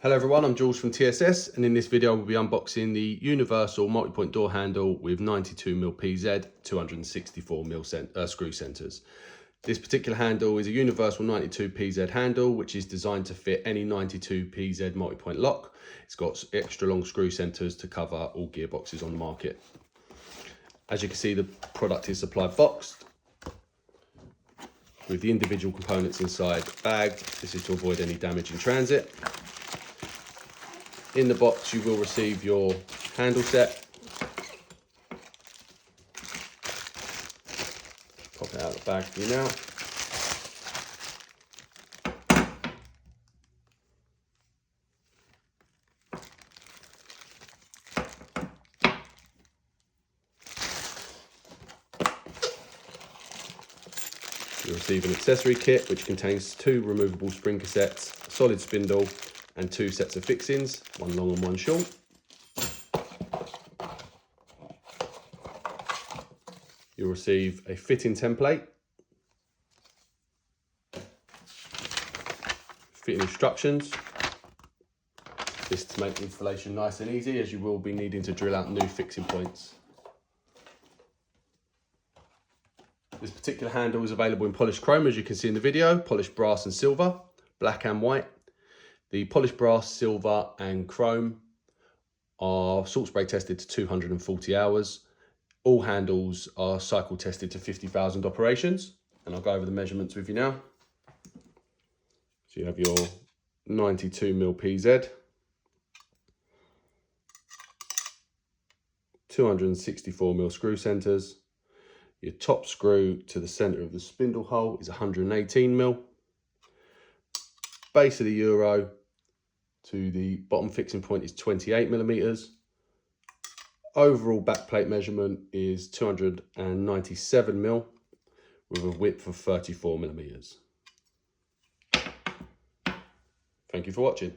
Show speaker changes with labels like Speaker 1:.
Speaker 1: Hello everyone, I'm Jules from TSS, and in this video we'll be unboxing the universal multi-point door handle with 92mm PZ, 264mm screw centres. This particular handle is a universal 92 PZ handle which is designed to fit any 92 PZ multi-point lock. It's got extra long screw centres to cover all gearboxes on the market. As you can see, the product is supplied boxed with the individual components inside bagged. This is to avoid any damage in transit. In the box, you will receive your handle set. Pop it out of the bag for you now. You'll receive an accessory kit which contains 2 removable spring cassettes, a solid spindle, and 2 sets of fixings, one long and one short. You'll receive a fitting template, fitting instructions. This to make installation nice and easy, as you will be needing to drill out new fixing points. This particular handle is available in polished chrome, as you can see in the video, polished brass and silver, black and white. The polished brass, silver and chrome are salt spray tested to 240 hours. All handles are cycle tested to 50,000 operations. And I'll go over the measurements with you now. So you have your 92mm PZ, 264mm screw centres. Your top screw to the centre of the spindle hole is 118mm. Base of the euro to the bottom fixing point is 28mm. Overall backplate measurement is 297mm with a width of 34mm. Thank you for watching.